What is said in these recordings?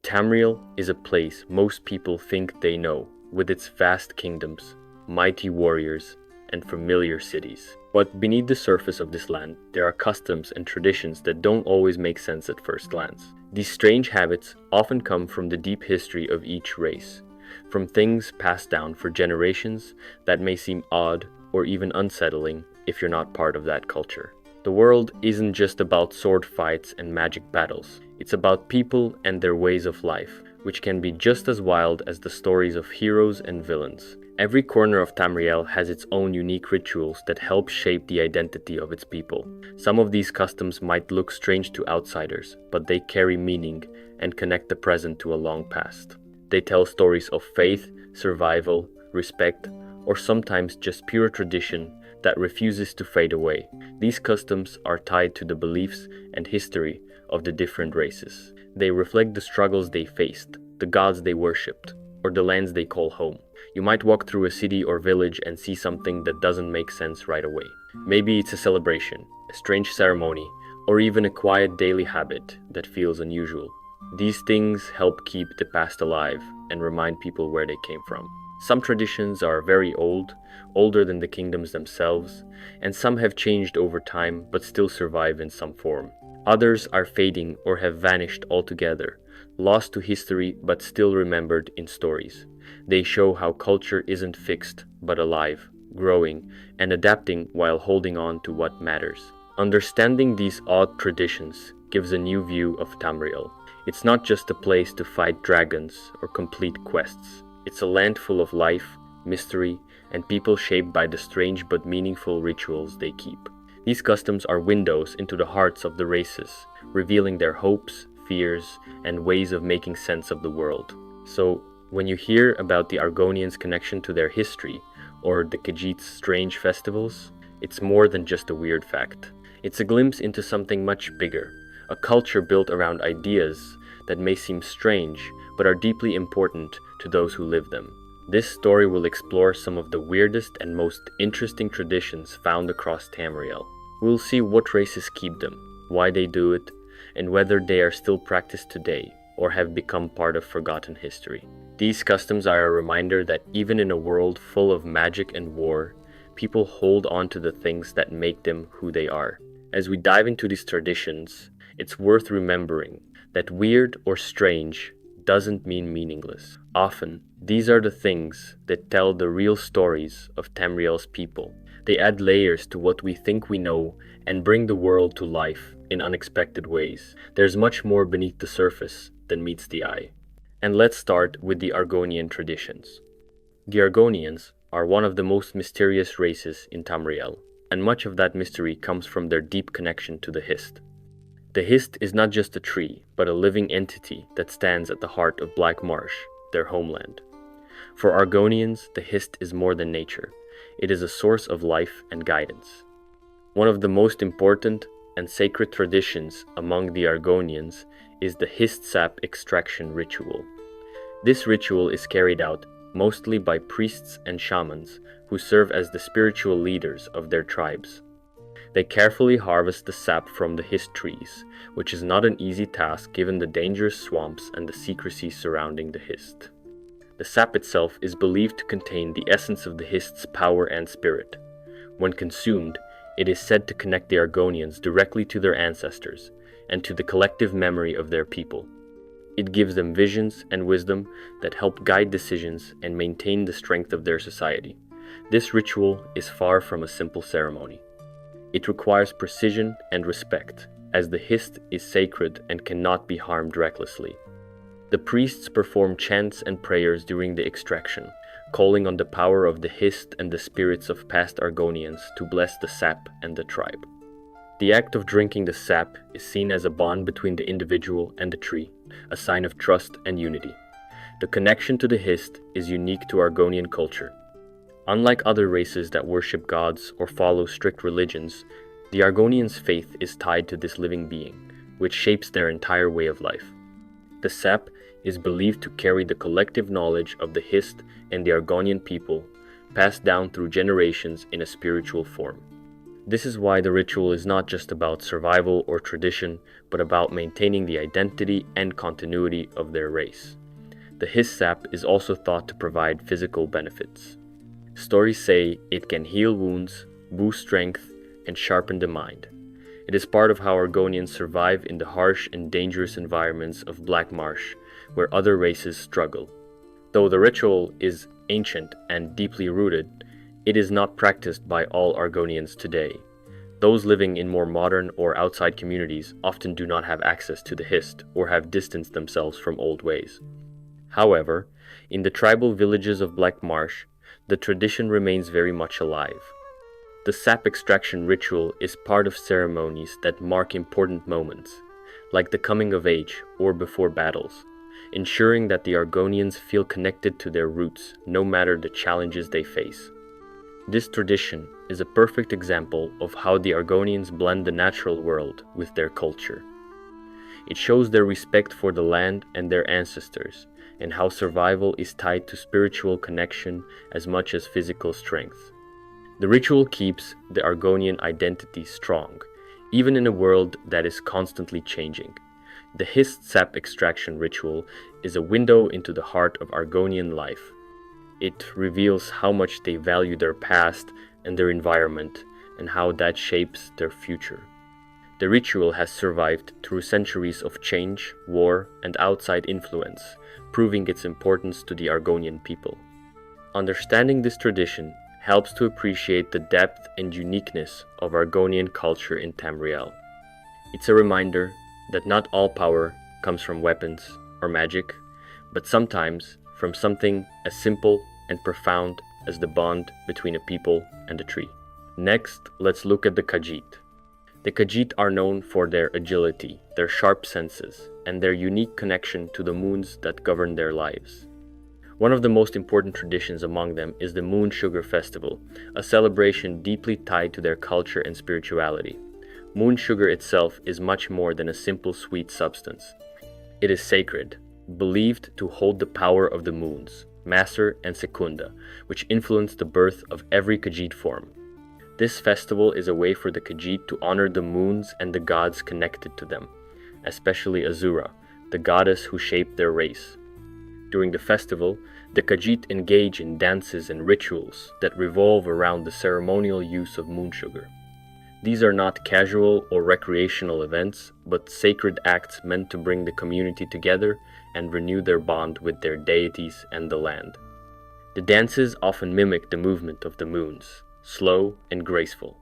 Tamriel is a place most people think they know, with its vast kingdoms, mighty warriors, and familiar cities. But beneath the surface of this land, there are customs and traditions that don't always make sense at first glance. These strange habits often come from the deep history of each race, from things passed down for generations that may seem odd or even unsettling if you're not part of that culture. The world isn't just about sword fights and magic battles. It's about people and their ways of life, which can be just as wild as the stories of heroes and villains. Every corner of Tamriel has its own unique rituals that help shape the identity of its people. Some of these customs might look strange to outsiders, but they carry meaning and connect the present to a long past. They tell stories of faith, survival, respect, or sometimes just pure tradition that refuses to fade away. These customs are tied to the beliefs and history of the different races. They reflect the struggles they faced, the gods they worshipped, or the lands they call home. You might walk through a city or village and see something that doesn't make sense right away. Maybe it's a celebration, a strange ceremony, or even a quiet daily habit that feels unusual. These things help keep the past alive and remind people where they came from. Some traditions are very old, older than the kingdoms themselves, and some have changed over time but still survive in some form. Others are fading or have vanished altogether, lost to history but still remembered in stories. They show how culture isn't fixed but alive, growing, and adapting while holding on to what matters. Understanding these odd traditions gives a new view of Tamriel. It's not just a place to fight dragons or complete quests. It's a land full of life, mystery, and people shaped by the strange but meaningful rituals they keep. These customs are windows into the hearts of the races, revealing their hopes, fears, and ways of making sense of the world. So, when you hear about the Argonians' connection to their history, or the Kajit's strange festivals, it's more than just a weird fact. It's a glimpse into something much bigger, a culture built around ideas that may seem strange, but are deeply important to those who live them. This story will explore some of the weirdest and most interesting traditions found across Tamriel. We'll see what races keep them, why they do it, and whether they are still practiced today or have become part of forgotten history. These customs are a reminder that even in a world full of magic and war, people hold on to the things that make them who they are. As we dive into these traditions, it's worth remembering that weird or strange doesn't mean meaningless. Often, these are the things that tell the real stories of Tamriel's people. They add layers to what we think we know and bring the world to life in unexpected ways. There's much more beneath the surface than meets the eye. And let's start with the Argonian Traditions. The Argonians are one of the most mysterious races in Tamriel, and much of that mystery comes from their deep connection to the Hist. The Hist is not just a tree, but a living entity that stands at the heart of Black Marsh, their homeland. For Argonians, the Hist is more than nature. It is a source of life and guidance. One of the most important and sacred traditions among the Argonians is the Hist sap extraction ritual. This ritual is carried out mostly by priests and shamans who serve as the spiritual leaders of their tribes. They carefully harvest the sap from the Hist trees, which is not an easy task given the dangerous swamps and the secrecy surrounding the Hist. The sap itself is believed to contain the essence of the Hist's power and spirit. When consumed, it is said to connect the Argonians directly to their ancestors and to the collective memory of their people. It gives them visions and wisdom that help guide decisions and maintain the strength of their society. This ritual is far from a simple ceremony. It requires precision and respect, as the Hist is sacred and cannot be harmed recklessly. The priests perform chants and prayers during the extraction, calling on the power of the Hist and the spirits of past Argonians to bless the sap and the tribe. The act of drinking the sap is seen as a bond between the individual and the tree, a sign of trust and unity. The connection to the Hist is unique to Argonian culture. Unlike other races that worship gods or follow strict religions, the Argonians' faith is tied to this living being, which shapes their entire way of life. The sap is believed to carry the collective knowledge of the Hist and the Argonian people, passed down through generations in a spiritual form. This is why the ritual is not just about survival or tradition, but about maintaining the identity and continuity of their race. The His sap is also thought to provide physical benefits. Stories say it can heal wounds, boost strength, and sharpen the mind. It is part of how Argonians survive in the harsh and dangerous environments of Black Marsh, where other races struggle. Though the ritual is ancient and deeply rooted, it is not practiced by all Argonians today. Those living in more modern or outside communities often do not have access to the Hist or have distanced themselves from old ways. However, in the tribal villages of Black Marsh, the tradition remains very much alive. The sap extraction ritual is part of ceremonies that mark important moments, like the coming of age or before battles, ensuring that the Argonians feel connected to their roots no matter the challenges they face. This tradition is a perfect example of how the Argonians blend the natural world with their culture. It shows their respect for the land and their ancestors, and how survival is tied to spiritual connection as much as physical strength. The ritual keeps the Argonian identity strong, even in a world that is constantly changing. The Hist sap extraction ritual is a window into the heart of Argonian life. It reveals how much they value their past and their environment, and how that shapes their future. The ritual has survived through centuries of change, war, and outside influence, proving its importance to the Argonian people. Understanding this tradition helps to appreciate the depth and uniqueness of Argonian culture in Tamriel. It's a reminder that not all power comes from weapons or magic, but sometimes from something as simple and profound as the bond between a people and a tree. Next, let's look at the Kajit. The Kajit are known for their agility, their sharp senses, and their unique connection to the moons that govern their lives. One of the most important traditions among them is the Moon Sugar Festival, a celebration deeply tied to their culture and spirituality. Moon sugar itself is much more than a simple sweet substance. It is sacred, believed to hold the power of the moons, Master and Secunda, which influence the birth of every Kajit form. This festival is a way for the Kajit to honor the moons and the gods connected to them, especially Azura, the goddess who shaped their race. During the festival, the Kajit engage in dances and rituals that revolve around the ceremonial use of moon sugar. These are not casual or recreational events, but sacred acts meant to bring the community together and renew their bond with their deities and the land. The dances often mimic the movement of the moons, slow and graceful,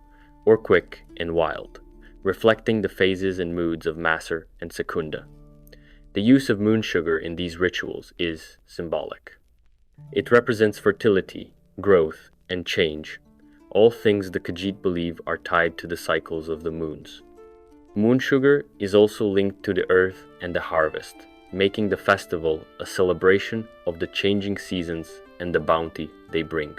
or quick and wild, reflecting the phases and moods of Maser and Secunda. The use of moon sugar in these rituals is symbolic. It represents fertility, growth, and change, all things the Kajit believe are tied to the cycles of the moons. Moon sugar is also linked to the earth and the harvest, making the festival a celebration of the changing seasons and the bounty they bring.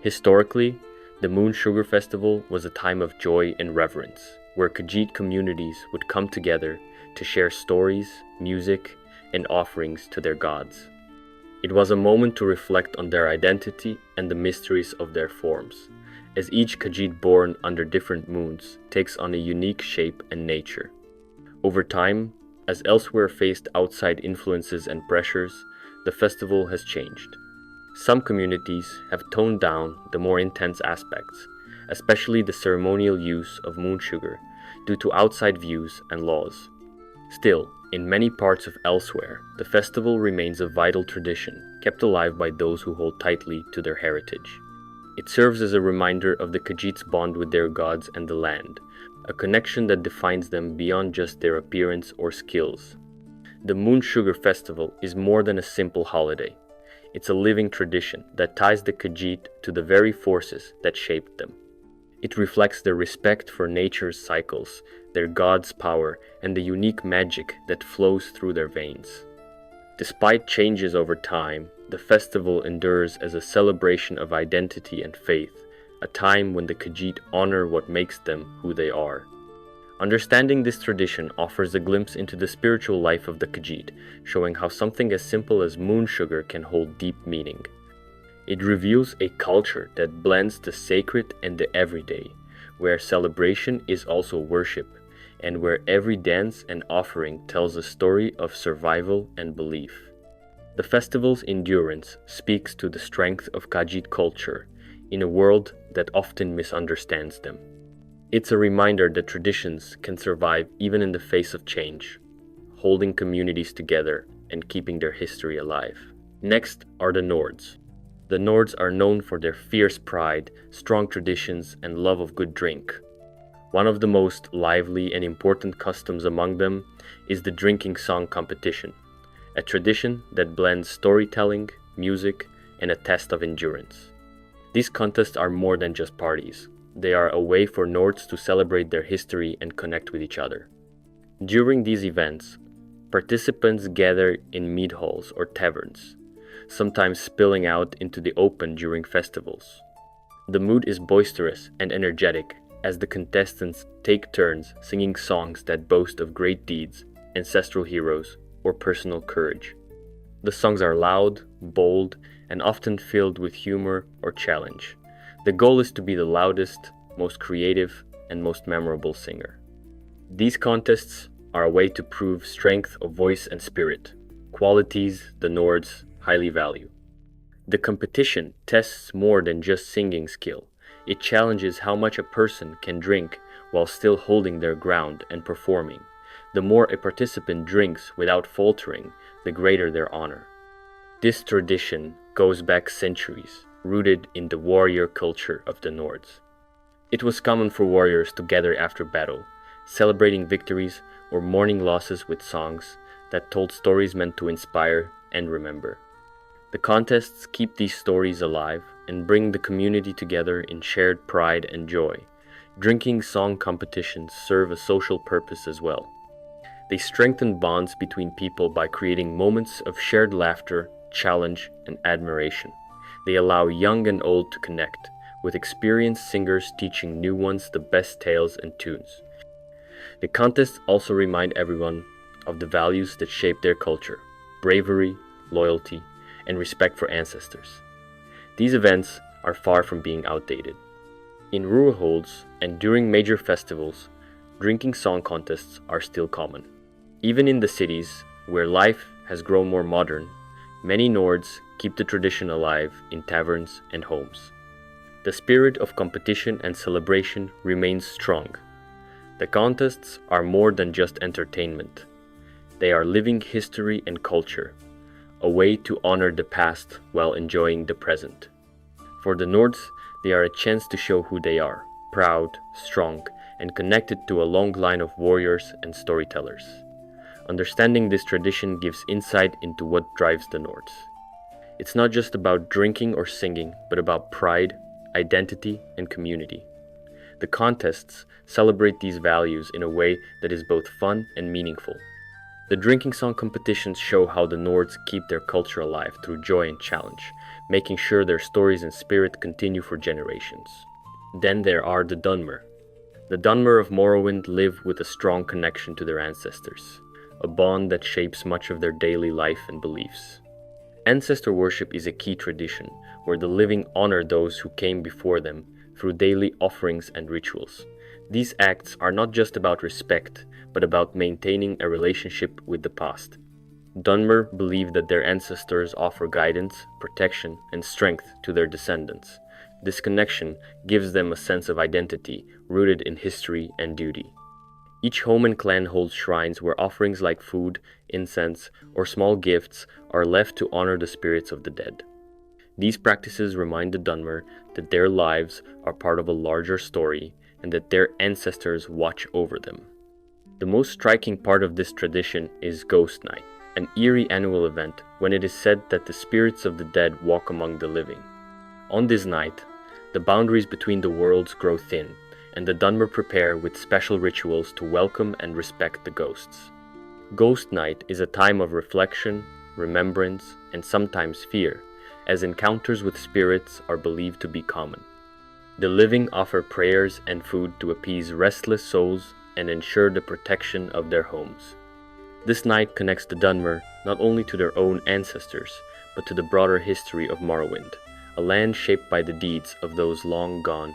Historically, the Moon Sugar Festival was a time of joy and reverence, where Kajit communities would come together to share stories, music, and offerings to their gods. It was a moment to reflect on their identity and the mysteries of their forms, as each Kajit born under different moons takes on a unique shape and nature. Over time, as elsewhere faced outside influences and pressures, the festival has changed. Some communities have toned down the more intense aspects, especially the ceremonial use of moon sugar, due to outside views and laws. Still, in many parts of elsewhere, the festival remains a vital tradition, kept alive by those who hold tightly to their heritage. It serves as a reminder of the Kajit's bond with their gods and the land, a connection that defines them beyond just their appearance or skills. The Moon Sugar Festival is more than a simple holiday. It's a living tradition that ties the Kajit to the very forces that shaped them. It reflects their respect for nature's cycles, their god's power, and the unique magic that flows through their veins. Despite changes over time, the festival endures as a celebration of identity and faith, a time when the Kajit honor what makes them who they are. Understanding this tradition offers a glimpse into the spiritual life of the Kajit, showing how something as simple as moon sugar can hold deep meaning. It reveals a culture that blends the sacred and the everyday, where celebration is also worship, and where every dance and offering tells a story of survival and belief. The festival's endurance speaks to the strength of Kajit culture in a world that often misunderstands them. It's a reminder that traditions can survive even in the face of change, holding communities together and keeping their history alive. Next are the Nords. The Nords are known for their fierce pride, strong traditions, and love of good drink. One of the most lively and important customs among them is the drinking song competition, a tradition that blends storytelling, music, and a test of endurance. These contests are more than just parties. They are a way for Nords to celebrate their history and connect with each other. During these events, participants gather in mead halls or taverns, sometimes spilling out into the open during festivals. The mood is boisterous and energetic as the contestants take turns singing songs that boast of great deeds, ancestral heroes, or personal courage. The songs are loud, bold, and often filled with humor or challenge. The goal is to be the loudest, most creative, and most memorable singer. These contests are a way to prove strength of voice and spirit, qualities the Nords highly value. The competition tests more than just singing skill. It challenges how much a person can drink while still holding their ground and performing. The more a participant drinks without faltering, the greater their honor. This tradition goes back centuries, rooted in the warrior culture of the Nords. It was common for warriors to gather after battle, celebrating victories or mourning losses with songs that told stories meant to inspire and remember. The contests keep these stories alive and bring the community together in shared pride and joy. Drinking song competitions serve a social purpose as well. They strengthen bonds between people by creating moments of shared laughter, challenge, and admiration. They allow young and old to connect, with experienced singers teaching new ones the best tales and tunes. The contests also remind everyone of the values that shape their culture: bravery, loyalty, and respect for ancestors. These events are far from being outdated. In rural holds and during major festivals, drinking song contests are still common. Even in the cities, where life has grown more modern, many Nords keep the tradition alive in taverns and homes. The spirit of competition and celebration remains strong. The contests are more than just entertainment. They are living history and culture, a way to honor the past while enjoying the present. For the Nords, they are a chance to show who they are: proud, strong, and connected to a long line of warriors and storytellers. Understanding this tradition gives insight into what drives the Nords. It's not just about drinking or singing, but about pride, identity, and community. The contests celebrate these values in a way that is both fun and meaningful. The drinking song competitions show how the Nords keep their culture alive through joy and challenge, making sure their stories and spirit continue for generations. Then there are the Dunmer. The Dunmer of Morrowind live with a strong connection to their ancestors, a bond that shapes much of their daily life and beliefs. Ancestor worship is a key tradition, where the living honor those who came before them through daily offerings and rituals. These acts are not just about respect, but about maintaining a relationship with the past. Dunmer believe that their ancestors offer guidance, protection, and strength to their descendants. This connection gives them a sense of identity rooted in history and duty. Each home and clan holds shrines where offerings like food, incense, or small gifts are left to honor the spirits of the dead. These practices remind the Dunmer that their lives are part of a larger story and that their ancestors watch over them. The most striking part of this tradition is Ghost Night, an eerie annual event when it is said that the spirits of the dead walk among the living. On this night, the boundaries between the worlds grow thin, and the Dunmer prepare with special rituals to welcome and respect the ghosts. Ghost Night is a time of reflection, remembrance, and sometimes fear, as encounters with spirits are believed to be common. The living offer prayers and food to appease restless souls and ensure the protection of their homes. This night connects the Dunmer not only to their own ancestors, but to the broader history of Morrowind, a land shaped by the deeds of those long gone.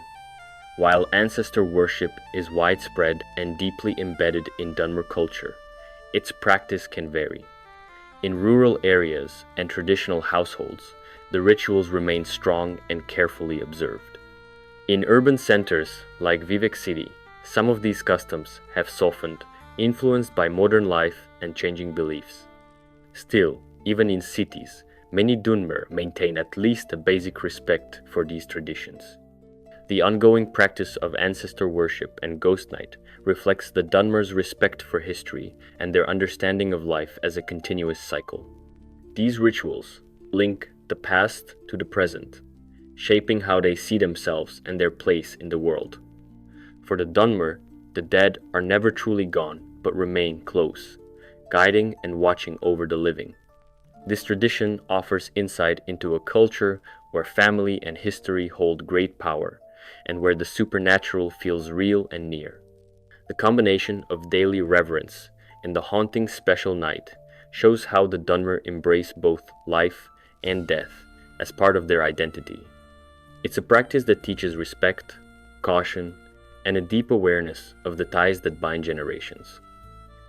While ancestor worship is widespread and deeply embedded in Dunmer culture, its practice can vary. In rural areas and traditional households, the rituals remain strong and carefully observed. In urban centers like Vivek City, some of these customs have softened, influenced by modern life and changing beliefs. Still, even in cities, many Dunmer maintain at least a basic respect for these traditions. The ongoing practice of ancestor worship and ghost night reflects the Dunmer's respect for history and their understanding of life as a continuous cycle. These rituals link the past to the present, shaping how they see themselves and their place in the world. For the Dunmer, the dead are never truly gone but remain close, guiding and watching over the living. This tradition offers insight into a culture where family and history hold great power, and where the supernatural feels real and near. The combination of daily reverence and the haunting special night shows how the Dunmer embrace both life and death as part of their identity. It's a practice that teaches respect, caution, and a deep awareness of the ties that bind generations.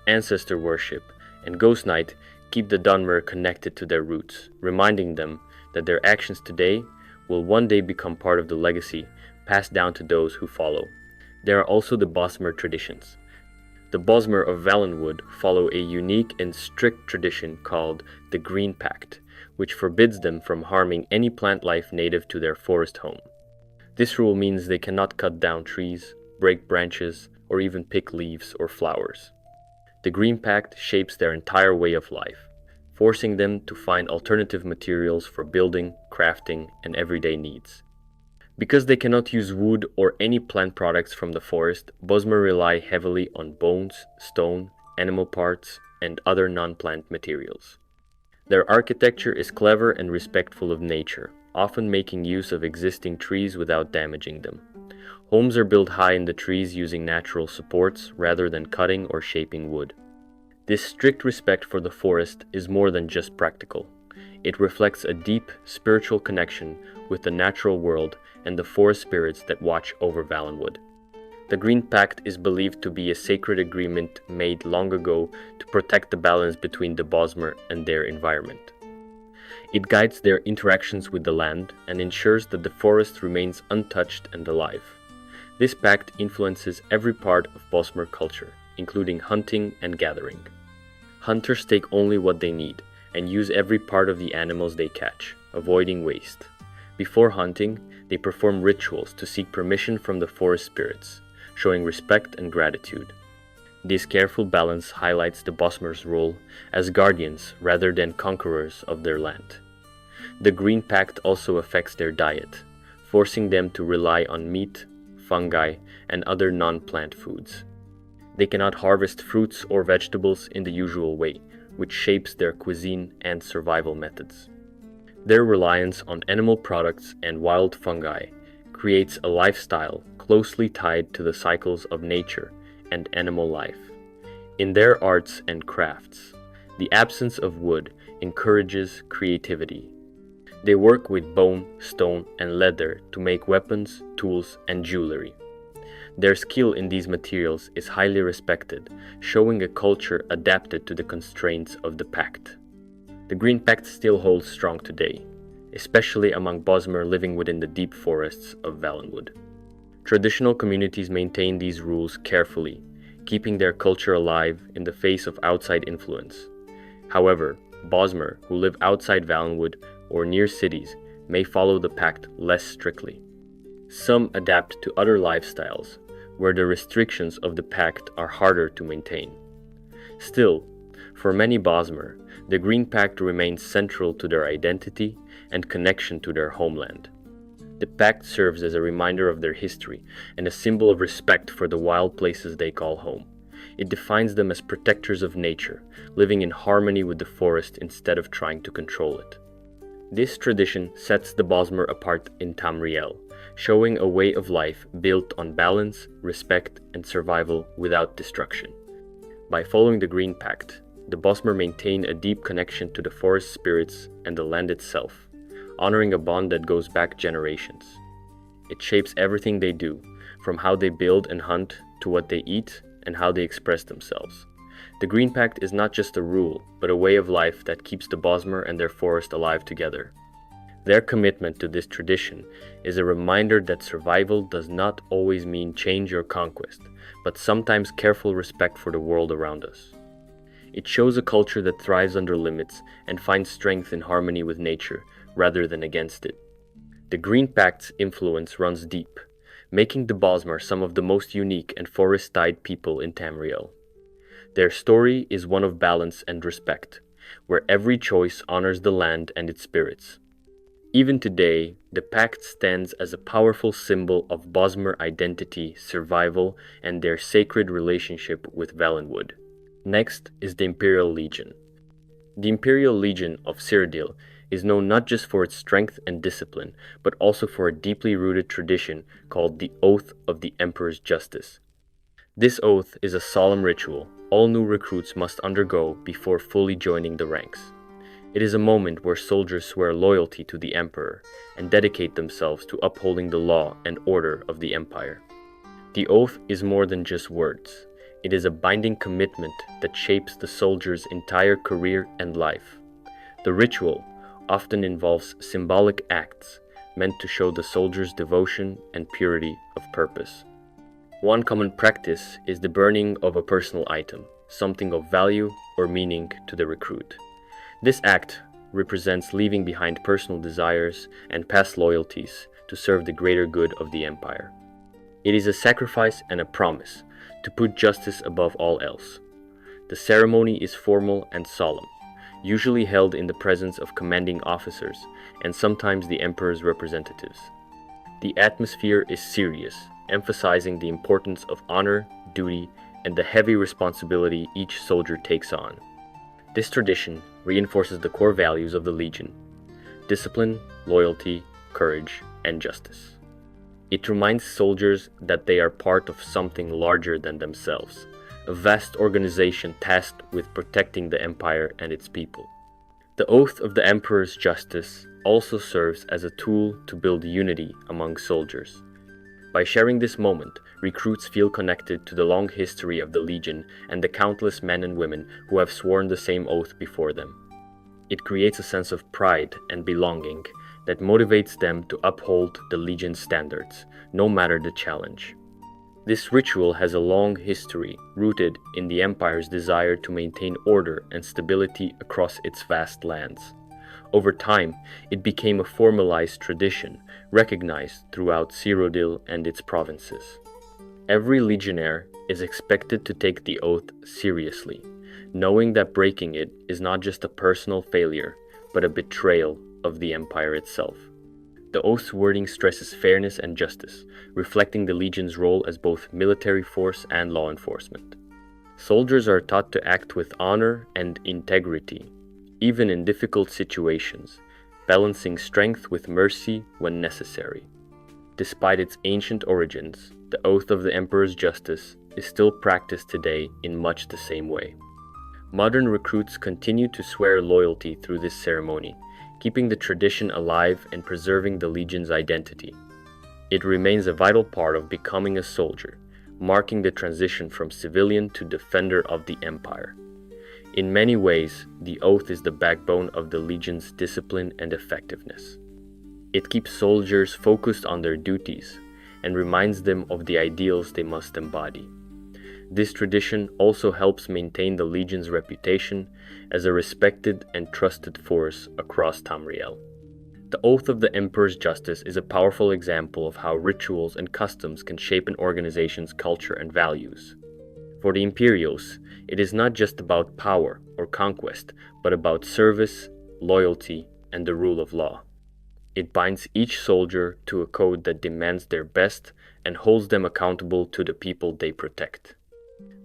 Ancestor worship and ghost night keep the Dunmer connected to their roots, reminding them that their actions today will one day become part of the legacy passed down to those who follow. There are also the Bosmer Traditions. The Bosmer of Valenwood follow a unique and strict tradition called the Green Pact, which forbids them from harming any plant life native to their forest home. This rule means they cannot cut down trees, break branches, or even pick leaves or flowers. The Green Pact shapes their entire way of life, forcing them to find alternative materials for building, crafting, and everyday needs. Because they cannot use wood or any plant products from the forest, Bosmer rely heavily on bones, stone, animal parts, and other non-plant materials. Their architecture is clever and respectful of nature, often making use of existing trees without damaging them. Homes are built high in the trees using natural supports rather than cutting or shaping wood. This strict respect for the forest is more than just practical. It reflects a deep spiritual connection with the natural world and the forest spirits that watch over Valenwood. The Green Pact is believed to be a sacred agreement made long ago to protect the balance between the Bosmer and their environment. It guides their interactions with the land and ensures that the forest remains untouched and alive. This pact influences every part of Bosmer culture, including hunting and gathering. Hunters take only what they need and use every part of the animals they catch, avoiding waste. Before hunting, they perform rituals to seek permission from the forest spirits, showing respect and gratitude. This careful balance highlights the Bosmer's role as guardians rather than conquerors of their land. The Green Pact also affects their diet, forcing them to rely on meat, fungi, and other non-plant foods. They cannot harvest fruits or vegetables in the usual way, which shapes their cuisine and survival methods. Their reliance on animal products and wild fungi creates a lifestyle closely tied to the cycles of nature and animal life. In their arts and crafts, the absence of wood encourages creativity. They work with bone, stone, and leather to make weapons, tools, and jewelry. Their skill in these materials is highly respected, showing a culture adapted to the constraints of the pact. The Green Pact still holds strong today, especially among Bosmer living within the deep forests of Valenwood. Traditional communities maintain these rules carefully, keeping their culture alive in the face of outside influence. However, Bosmer who live outside Valenwood or near cities may follow the pact less strictly. Some adapt to other lifestyles, where the restrictions of the pact are harder to maintain. Still, for many Bosmer, the Green Pact remains central to their identity and connection to their homeland. The pact serves as a reminder of their history and a symbol of respect for the wild places they call home. It defines them as protectors of nature, living in harmony with the forest instead of trying to control it. This tradition sets the Bosmer apart in Tamriel, showing a way of life built on balance, respect, and survival without destruction. By following the Green Pact, the Bosmer maintain a deep connection to the forest spirits and the land itself, honoring a bond that goes back generations. It shapes everything they do, from how they build and hunt to what they eat and how they express themselves. The Green Pact is not just a rule, but a way of life that keeps the Bosmer and their forest alive together. Their commitment to this tradition is a reminder that survival does not always mean change or conquest, but sometimes careful respect for the world around us. It shows a culture that thrives under limits and finds strength in harmony with nature rather than against it. The Green Pact's influence runs deep, making the Bosmer some of the most unique and forest-tied people in Tamriel. Their story is one of balance and respect, where every choice honors the land and its spirits. Even today, the pact stands as a powerful symbol of Bosmer identity, survival, and their sacred relationship with Valenwood. Next is the Imperial Legion. The Imperial Legion of Cyrodiil is known not just for its strength and discipline, but also for a deeply rooted tradition called the Oath of the Emperor's Justice. This oath is a solemn ritual all new recruits must undergo before fully joining the ranks. It is a moment where soldiers swear loyalty to the Emperor and dedicate themselves to upholding the law and order of the Empire. The oath is more than just words. It is a binding commitment that shapes the soldier's entire career and life. The ritual often involves symbolic acts meant to show the soldier's devotion and purity of purpose. One common practice is the burning of a personal item, something of value or meaning to the recruit. This act represents leaving behind personal desires and past loyalties to serve the greater good of the Empire. It is a sacrifice and a promise to put justice above all else. The ceremony is formal and solemn, usually held in the presence of commanding officers and sometimes the Emperor's representatives. The atmosphere is serious, emphasizing the importance of honor, duty, and the heavy responsibility each soldier takes on. This tradition reinforces the core values of the Legion: discipline, loyalty, courage, and justice. It reminds soldiers that they are part of something larger than themselves, a vast organization tasked with protecting the Empire and its people. The Oath of the Emperor's Justice also serves as a tool to build unity among soldiers. By sharing this moment, recruits feel connected to the long history of the Legion and the countless men and women who have sworn the same oath before them. It creates a sense of pride and belonging that motivates them to uphold the Legion's standards, no matter the challenge. This ritual has a long history rooted in the Empire's desire to maintain order and stability across its vast lands. Over time, it became a formalized tradition, recognized throughout Cyrodiil and its provinces. Every legionnaire is expected to take the oath seriously, knowing that breaking it is not just a personal failure, but a betrayal of the Empire itself. The oath's wording stresses fairness and justice, reflecting the Legion's role as both military force and law enforcement. Soldiers are taught to act with honor and integrity, even in difficult situations, balancing strength with mercy when necessary. Despite its ancient origins, the Oath of the Emperor's Justice is still practiced today in much the same way. Modern recruits continue to swear loyalty through this ceremony, keeping the tradition alive and preserving the Legion's identity. It remains a vital part of becoming a soldier, marking the transition from civilian to defender of the Empire. In many ways, the oath is the backbone of the Legion's discipline and effectiveness. It keeps soldiers focused on their duties and reminds them of the ideals they must embody. This tradition also helps maintain the Legion's reputation as a respected and trusted force across Tamriel. The Oath of the Emperor's Justice is a powerful example of how rituals and customs can shape an organization's culture and values. For the Imperials, it is not just about power or conquest, but about service, loyalty, and the rule of law. It binds each soldier to a code that demands their best and holds them accountable to the people they protect.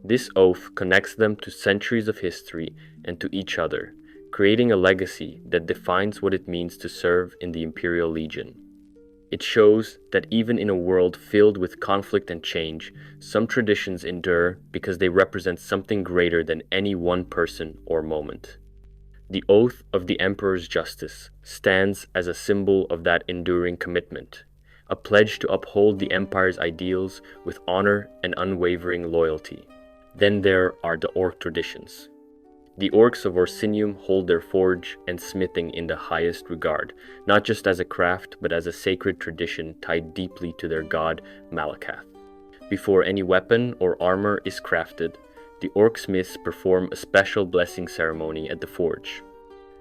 This oath connects them to centuries of history and to each other, creating a legacy that defines what it means to serve in the Imperial Legion. It shows that even in a world filled with conflict and change, some traditions endure because they represent something greater than any one person or moment. The Oath of the Emperor's Justice stands as a symbol of that enduring commitment, a pledge to uphold the empire's ideals with honor and unwavering loyalty. Then there are the Orc Traditions. The Orcs of Orsinium hold their forge and smithing in the highest regard, not just as a craft but as a sacred tradition tied deeply to their god Malakath. Before any weapon or armor is crafted, the Orc smiths perform a special blessing ceremony at the forge.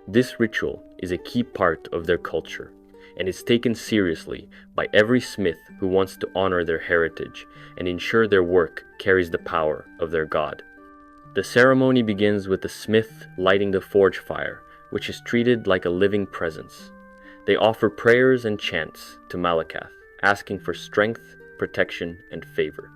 This ritual is a key part of their culture, and is taken seriously by every smith who wants to honor their heritage and ensure their work carries the power of their god. The ceremony begins with the smith lighting the forge fire, which is treated like a living presence. They offer prayers and chants to Malakath, asking for strength, protection, and favor.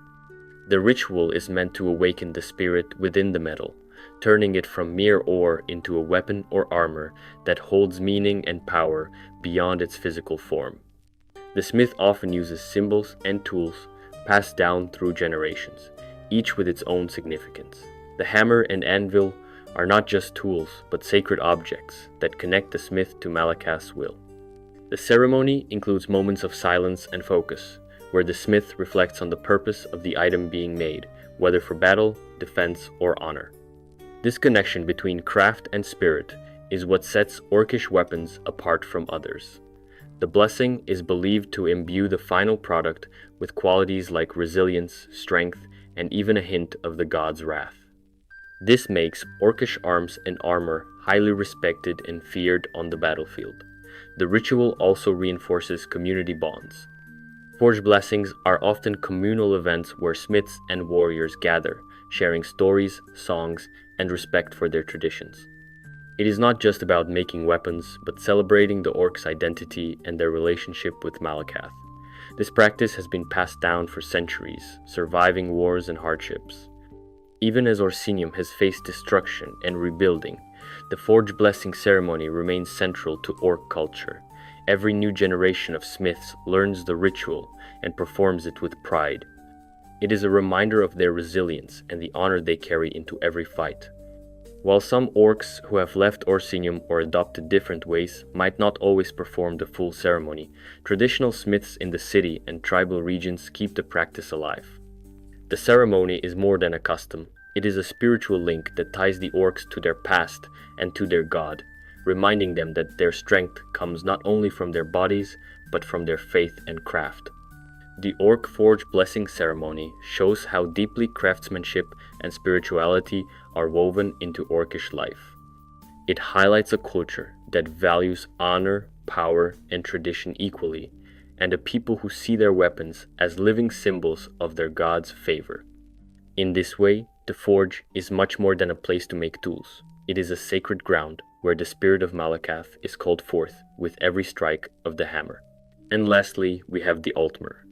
The ritual is meant to awaken the spirit within the metal, turning it from mere ore into a weapon or armor that holds meaning and power beyond its physical form. The smith often uses symbols and tools passed down through generations, each with its own significance. The hammer and anvil are not just tools, but sacred objects that connect the smith to Malakath's will. The ceremony includes moments of silence and focus, where the smith reflects on the purpose of the item being made, whether for battle, defense, or honor. This connection between craft and spirit is what sets Orcish weapons apart from others. The blessing is believed to imbue the final product with qualities like resilience, strength, and even a hint of the god's wrath. This makes Orcish arms and armor highly respected and feared on the battlefield. The ritual also reinforces community bonds. Forge blessings are often communal events where smiths and warriors gather, sharing stories, songs, and respect for their traditions. It is not just about making weapons, but celebrating the Orcs' identity and their relationship with Malakath. This practice has been passed down for centuries, surviving wars and hardships. Even as Orsinium has faced destruction and rebuilding, the Forge Blessing ceremony remains central to Orc culture. Every new generation of smiths learns the ritual and performs it with pride. It is a reminder of their resilience and the honor they carry into every fight. While some Orcs who have left Orsinium or adopted different ways might not always perform the full ceremony, traditional smiths in the city and tribal regions keep the practice alive. The ceremony is more than a custom. It is a spiritual link that ties the Orcs to their past and to their god, reminding them that their strength comes not only from their bodies, but from their faith and craft. The Orc Forge Blessing ceremony shows how deeply craftsmanship and spirituality are woven into Orcish life. It highlights a culture that values honor, power, and tradition equally, and a people who see their weapons as living symbols of their god's favor. In this way, the forge is much more than a place to make tools. It is a sacred ground where the spirit of Malakath is called forth with every strike of the hammer. And lastly, we have the Altmer.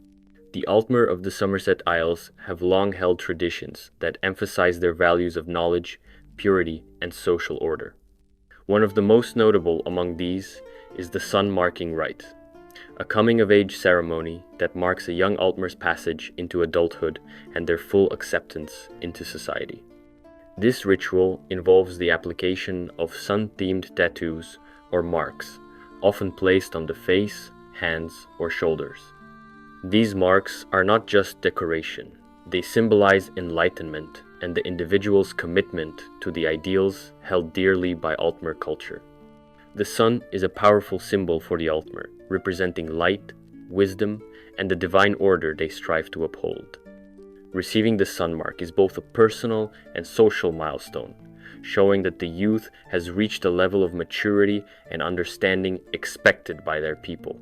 The Altmer of the Somerset Isles have long held traditions that emphasize their values of knowledge, purity, and social order. One of the most notable among these is the sun marking rite, a coming-of-age ceremony that marks a young Altmer's passage into adulthood and their full acceptance into society. This ritual involves the application of sun-themed tattoos or marks, often placed on the face, hands, or shoulders. These marks are not just decoration. They symbolize enlightenment and the individual's commitment to the ideals held dearly by Altmer culture. The sun is a powerful symbol for the Altmer, representing light, wisdom, and the divine order they strive to uphold. Receiving the sun mark is both a personal and social milestone, showing that the youth has reached a level of maturity and understanding expected by their people.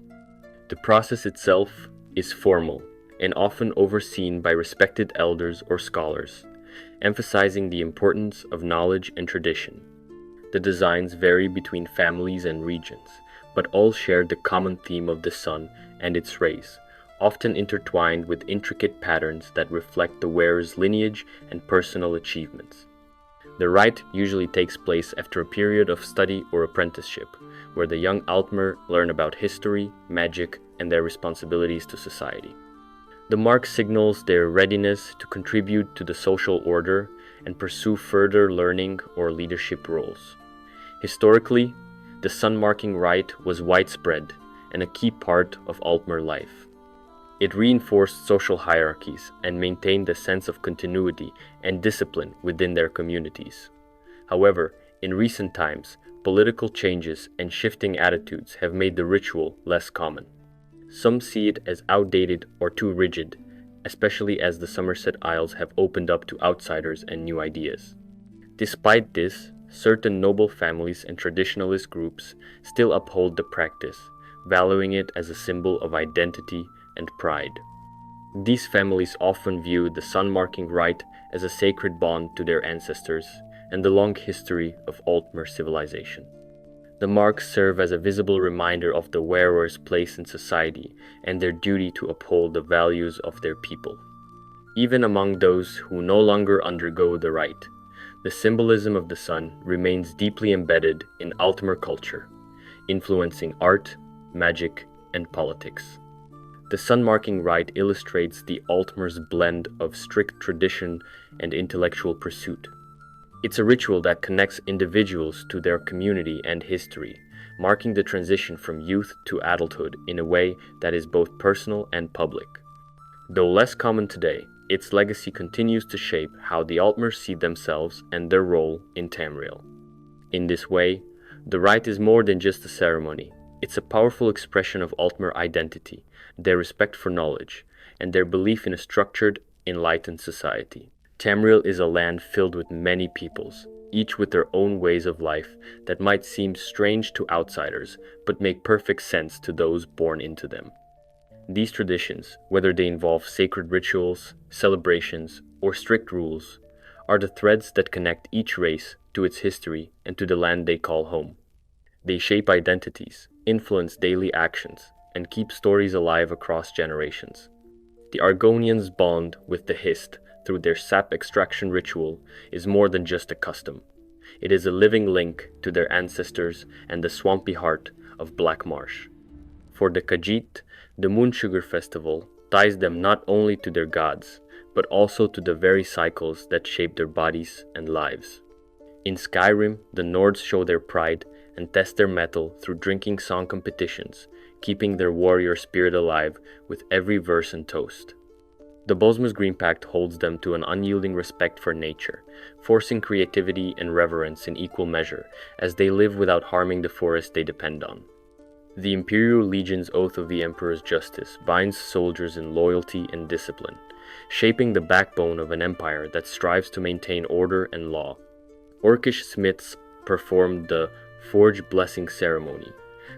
The process itself is formal and often overseen by respected elders or scholars, emphasizing the importance of knowledge and tradition. The designs vary between families and regions, but all share the common theme of the sun and its rays, often intertwined with intricate patterns that reflect the wearer's lineage and personal achievements. The rite usually takes place after a period of study or apprenticeship, where the young Altmer learn about history, magic, and their responsibilities to society. The mark signals their readiness to contribute to the social order and pursue further learning or leadership roles. Historically, the sun marking rite was widespread and a key part of Altmer life. It reinforced social hierarchies and maintained a sense of continuity and discipline within their communities. However, in recent times, political changes and shifting attitudes have made the ritual less common. Some see it as outdated or too rigid, especially as the Somerset Isles have opened up to outsiders and new ideas. Despite this, certain noble families and traditionalist groups still uphold the practice, valuing it as a symbol of identity and pride. These families often view the sun-marking rite as a sacred bond to their ancestors and the long history of Altmer civilization. The marks serve as a visible reminder of the wearer's place in society and their duty to uphold the values of their people. Even among those who no longer undergo the rite, the symbolism of the sun remains deeply embedded in Altmer culture, influencing art, magic, and politics. The sun-marking rite illustrates the Altmer's blend of strict tradition and intellectual pursuit. It's a ritual that connects individuals to their community and history, marking the transition from youth to adulthood in a way that is both personal and public. Though less common today, its legacy continues to shape how the Altmers see themselves and their role in Tamriel. In this way, the rite is more than just a ceremony. It's a powerful expression of Altmer identity, their respect for knowledge, and their belief in a structured, enlightened society. Tamriel is a land filled with many peoples, each with their own ways of life that might seem strange to outsiders, but make perfect sense to those born into them. These traditions, whether they involve sacred rituals, celebrations, or strict rules, are the threads that connect each race to its history and to the land they call home. They shape identities, influence daily actions, and keep stories alive across generations. The Argonians' bond with the Hist through their sap extraction ritual is more than just a custom. It is a living link to their ancestors and the swampy heart of Black Marsh. For the Kajit, the Moon Sugar Festival ties them not only to their gods, but also to the very cycles that shape their bodies and lives. In Skyrim, the Nords show their pride and test their mettle through drinking song competitions, keeping their warrior spirit alive with every verse and toast. The Bosmer's Green Pact holds them to an unyielding respect for nature, forcing creativity and reverence in equal measure as they live without harming the forest they depend on. The Imperial Legion's oath of the Emperor's justice binds soldiers in loyalty and discipline, shaping the backbone of an empire that strives to maintain order and law. Orcish smiths performed the Forge Blessing ceremony,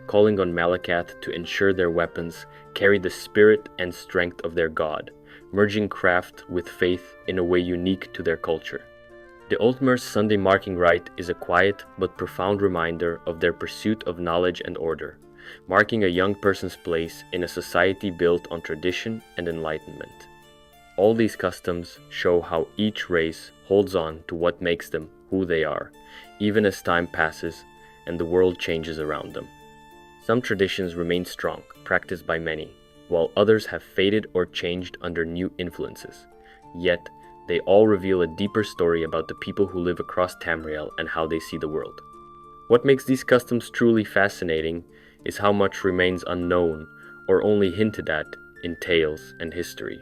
calling on Malacath to ensure their weapons carry the spirit and strength of their god, merging craft with faith in a way unique to their culture. The Altmer's Sunday marking rite is a quiet but profound reminder of their pursuit of knowledge and order, marking a young person's place in a society built on tradition and enlightenment. All these customs show how each race holds on to what makes them who they are, even as time passes and the world changes around them. Some traditions remain strong, practiced by many, while others have faded or changed under new influences. Yet, they all reveal a deeper story about the people who live across Tamriel and how they see the world. What makes these customs truly fascinating is how much remains unknown or only hinted at in tales and history.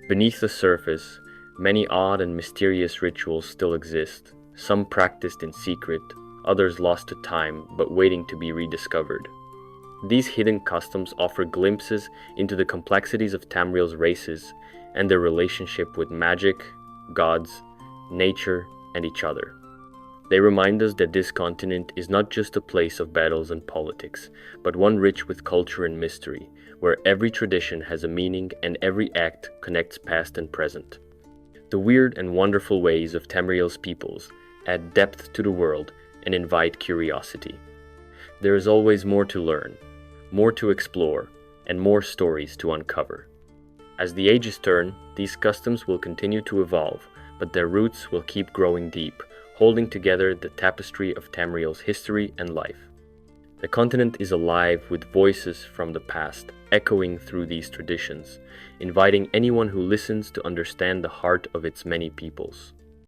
Beneath the surface, many odd and mysterious rituals still exist, some practiced in secret, others lost to time but waiting to be rediscovered. These hidden customs offer glimpses into the complexities of Tamriel's races and their relationship with magic, gods, nature, and each other. They remind us that this continent is not just a place of battles and politics, but one rich with culture and mystery, where every tradition has a meaning and every act connects past and present. The weird and wonderful ways of Tamriel's peoples add depth to the world and invite curiosity. There is always more to learn, more to explore, and more stories to uncover. As the ages turn, these customs will continue to evolve, but their roots will keep growing deep, holding together the tapestry of Tamriel's history and life. The continent is alive with voices from the past, echoing through these traditions, inviting anyone who listens to understand the heart of its many peoples.